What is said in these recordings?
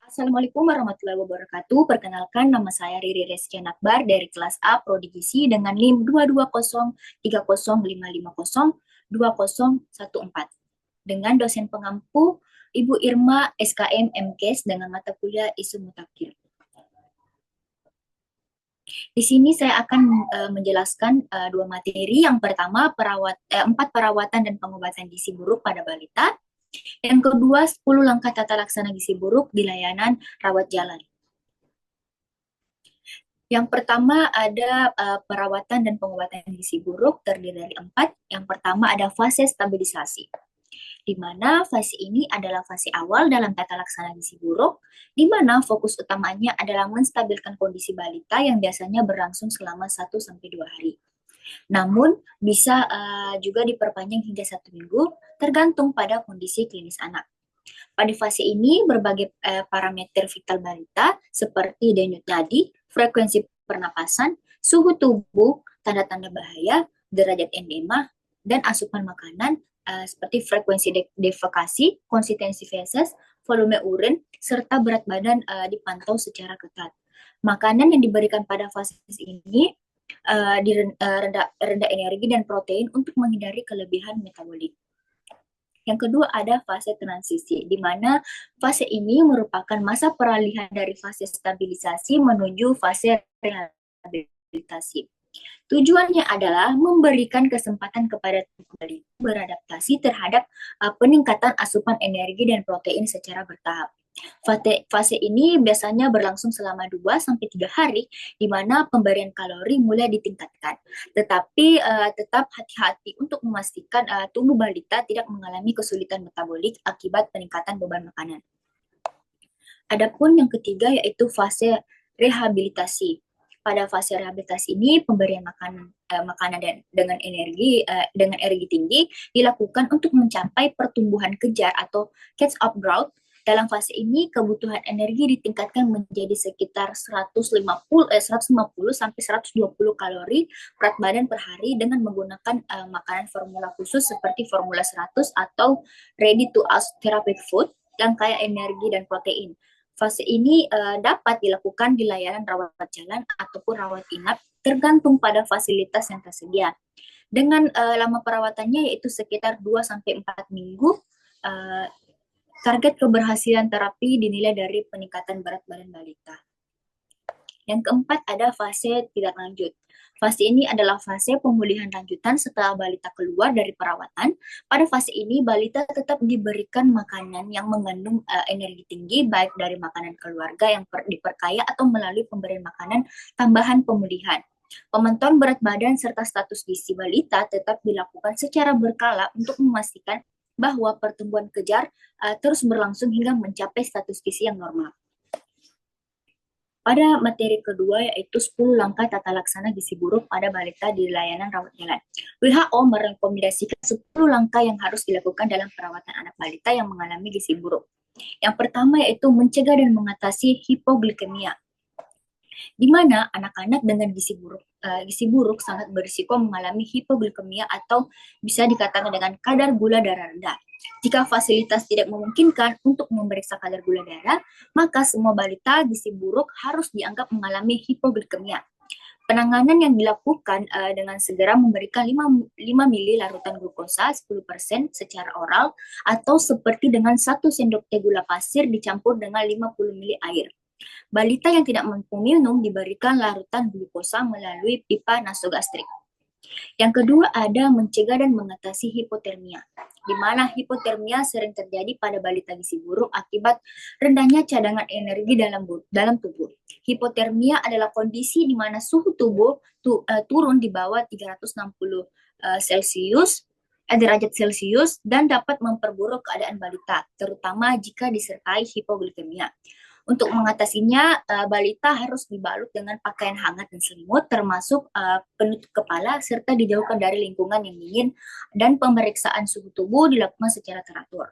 Assalamualaikum warahmatullahi wabarakatuh. Perkenalkan, nama saya Riri Reskian Akbar dari kelas A Prodi Gizi dengan NIM 2203030502014 dengan dosen pengampu Ibu Irma SKM MKes dengan mata kuliah Isu Mutakhir. Di sini saya akan menjelaskan dua materi. Yang pertama, 4 perawatan dan pengobatan gizi buruk pada balita. Yang kedua, 10 langkah tata laksana gizi buruk di layanan rawat jalan. Yang pertama ada perawatan dan pengobatan gizi buruk terdiri dari 4. Yang pertama ada fase stabilisasi, di mana fase ini adalah fase awal dalam tata laksana gizi buruk, di mana fokus utamanya adalah menstabilkan kondisi balita yang biasanya berlangsung selama 1-2 hari. Namun, bisa juga diperpanjang hingga 1 minggu, tergantung pada kondisi klinis anak. Pada fase ini, berbagai parameter vital balita seperti denyut nadi, frekuensi pernapasan, suhu tubuh, tanda-tanda bahaya, derajat endema, dan asupan makanan seperti frekuensi defekasi, konsistensi feses, volume urin, serta berat badan dipantau secara ketat. Makanan yang diberikan pada fase ini rendah energi dan protein untuk menghindari kelebihan metabolik. Yang kedua ada fase transisi, di mana fase ini merupakan masa peralihan dari fase stabilisasi menuju fase rehabilitasi. Tujuannya adalah memberikan kesempatan kepada tubuh balita beradaptasi terhadap peningkatan asupan energi dan protein secara bertahap. Fase ini biasanya berlangsung selama 2-3 hari, di mana pemberian kalori mulai ditingkatkan. Tetapi tetap hati-hati untuk memastikan tubuh balita tidak mengalami kesulitan metabolik akibat peningkatan beban makanan. Adapun yang ketiga yaitu fase rehabilitasi. Pada fase rehabilitasi ini pemberian makanan dengan energi tinggi dilakukan untuk mencapai pertumbuhan kejar atau catch up growth. Dalam fase ini kebutuhan energi ditingkatkan menjadi sekitar 150 sampai 120 kalori berat badan per hari dengan menggunakan makanan formula khusus seperti formula 100 atau ready to use therapeutic food yang kaya energi dan protein. Fase ini dapat dilakukan di layanan rawat jalan ataupun rawat inap tergantung pada fasilitas yang tersedia. Dengan lama perawatannya yaitu sekitar 2-4 minggu, target keberhasilan terapi dinilai dari peningkatan berat badan balita. Yang keempat ada fase tidak lanjut. Fase ini adalah fase pemulihan lanjutan setelah balita keluar dari perawatan. Pada fase ini, balita tetap diberikan makanan yang mengandung energi tinggi, baik dari makanan keluarga yang diperkaya atau melalui pemberian makanan tambahan pemulihan. Pemantauan berat badan serta status gizi balita tetap dilakukan secara berkala untuk memastikan bahwa pertumbuhan kejar terus berlangsung hingga mencapai status gizi yang normal. Pada materi kedua yaitu 10 langkah tata laksana gizi buruk pada balita di layanan rawat jalan. WHO merekomendasikan 10 langkah yang harus dilakukan dalam perawatan anak balita yang mengalami gizi buruk. Yang pertama yaitu mencegah dan mengatasi hipoglikemia, di mana anak-anak dengan gizi buruk sangat berisiko mengalami hipoglikemia atau bisa dikatakan dengan kadar gula darah rendah. Jika fasilitas tidak memungkinkan untuk memeriksa kadar gula darah, maka semua balita gizi buruk harus dianggap mengalami hipoglikemia. Penanganan yang dilakukan dengan segera memberikan 5 mili larutan glukosa 10% secara oral atau seperti dengan 1 sendok teh gula pasir dicampur dengan 50 mili air. Balita yang tidak mampu minum diberikan larutan glukosa melalui pipa nasogastrik. Yang kedua ada mencegah dan mengatasi hipotermia, di mana hipotermia sering terjadi pada balita gizi buruk akibat rendahnya cadangan energi dalam tubuh. Hipotermia adalah kondisi di mana suhu tubuh turun di bawah 360 derajat Celcius dan dapat memperburuk keadaan balita, terutama jika disertai hipoglikemia. Untuk mengatasinya, balita harus dibalut dengan pakaian hangat dan selimut, termasuk penutup kepala, serta dijauhkan dari lingkungan yang dingin, dan pemeriksaan suhu tubuh dilakukan secara teratur.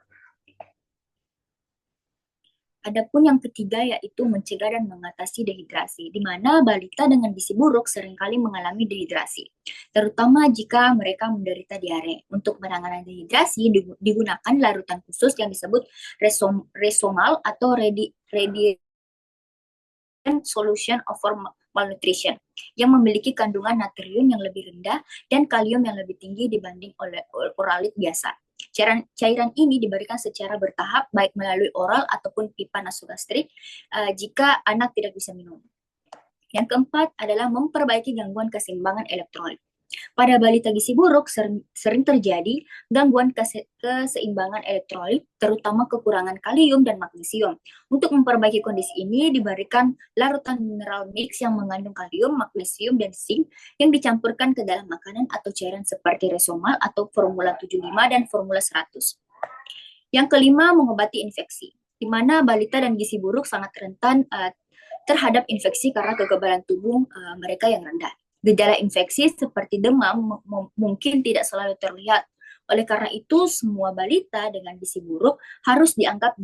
Adapun yang ketiga yaitu mencegah dan mengatasi dehidrasi, di mana balita dengan gizi buruk seringkali mengalami dehidrasi, terutama jika mereka menderita diare. Untuk penanganan dehidrasi digunakan larutan khusus yang disebut resomal atau ready solution for malnutrition yang memiliki kandungan natrium yang lebih rendah dan kalium yang lebih tinggi dibanding oralit biasa. Cairan ini diberikan secara bertahap baik melalui oral ataupun pipa nasogastrik jika anak tidak bisa minum. Yang keempat adalah memperbaiki gangguan keseimbangan elektrolit. Pada balita gizi buruk sering terjadi gangguan keseimbangan elektrolit, terutama kekurangan kalium dan magnesium. Untuk memperbaiki kondisi ini diberikan larutan mineral mix yang mengandung kalium, magnesium, dan zinc yang dicampurkan ke dalam makanan atau cairan seperti Resomal atau formula 75 dan formula 100. Yang kelima, mengobati infeksi, di mana balita dan gizi buruk sangat rentan terhadap infeksi karena kekebalan tubuh mereka yang rendah. Gejala infeksi seperti demam mungkin tidak selalu terlihat. Oleh karena itu, semua balita dengan gizi buruk harus dianggap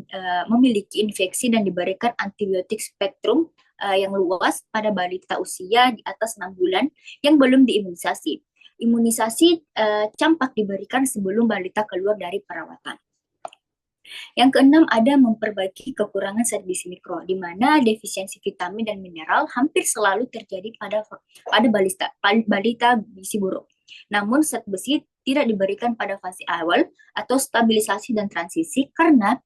memiliki infeksi dan diberikan antibiotik spektrum yang luas pada balita usia di atas 6 bulan yang belum diimunisasi. Imunisasi campak diberikan sebelum balita keluar dari perawatan. Yang keenam, ada memperbaiki kekurangan zat gizi mikro, di mana defisiensi vitamin dan mineral hampir selalu terjadi pada balita gizi buruk. Namun zat besi tidak diberikan pada fase awal atau stabilisasi dan transisi karena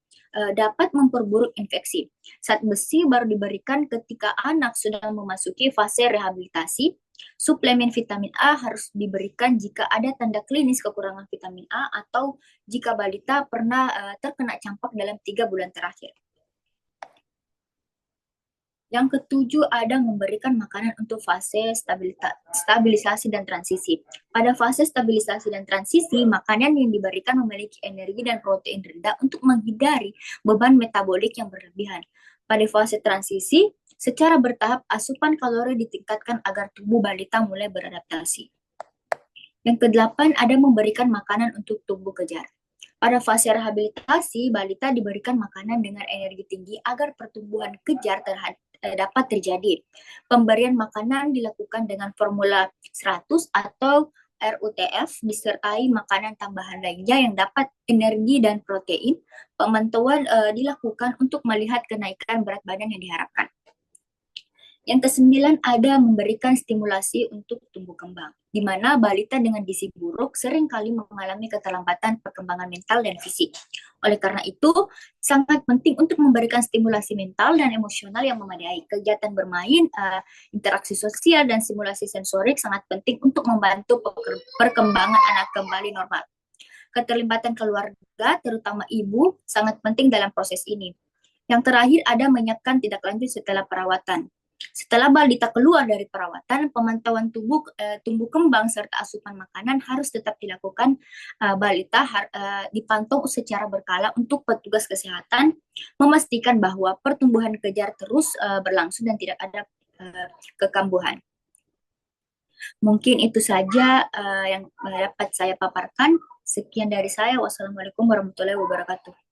dapat memperburuk infeksi. Zat besi baru diberikan ketika anak sudah memasuki fase rehabilitasi. Suplemen vitamin A harus diberikan jika ada tanda klinis kekurangan vitamin A atau jika balita pernah terkena campak dalam 3 bulan terakhir. Yang ketujuh, ada memberikan makanan untuk fase stabilisasi dan transisi. Pada fase stabilisasi dan transisi, makanan yang diberikan memiliki energi dan protein rendah untuk menghindari beban metabolik yang berlebihan. Pada fase transisi, secara bertahap asupan kalori ditingkatkan agar tubuh balita mulai beradaptasi. Yang kedelapan, ada memberikan makanan untuk tumbuh kejar. Pada fase rehabilitasi, balita diberikan makanan dengan energi tinggi agar pertumbuhan kejar dapat terjadi. Pemberian makanan dilakukan dengan formula 100 atau RUTF disertai makanan tambahan lainnya yang dapat energi dan protein. Pemantauan dilakukan untuk melihat kenaikan berat badan yang diharapkan. Yang kesembilan, ada memberikan stimulasi untuk tumbuh kembang, di mana balita dengan gizi buruk seringkali mengalami keterlambatan perkembangan mental dan fisik. Oleh karena itu, sangat penting untuk memberikan stimulasi mental dan emosional yang memadai. Kegiatan bermain, interaksi sosial, dan simulasi sensorik sangat penting untuk membantu perkembangan anak kembali normal. Keterlibatan keluarga, terutama ibu, sangat penting dalam proses ini. Yang terakhir, ada menyiapkan tindak lanjut setelah perawatan. Setelah balita keluar dari perawatan, pemantauan tumbuh kembang serta asupan makanan harus tetap dilakukan. Balita dipantau secara berkala untuk petugas kesehatan memastikan bahwa pertumbuhan kejar terus berlangsung dan tidak ada kekambuhan. Mungkin itu saja yang dapat saya paparkan. Sekian dari saya. Wassalamualaikum warahmatullahi wabarakatuh.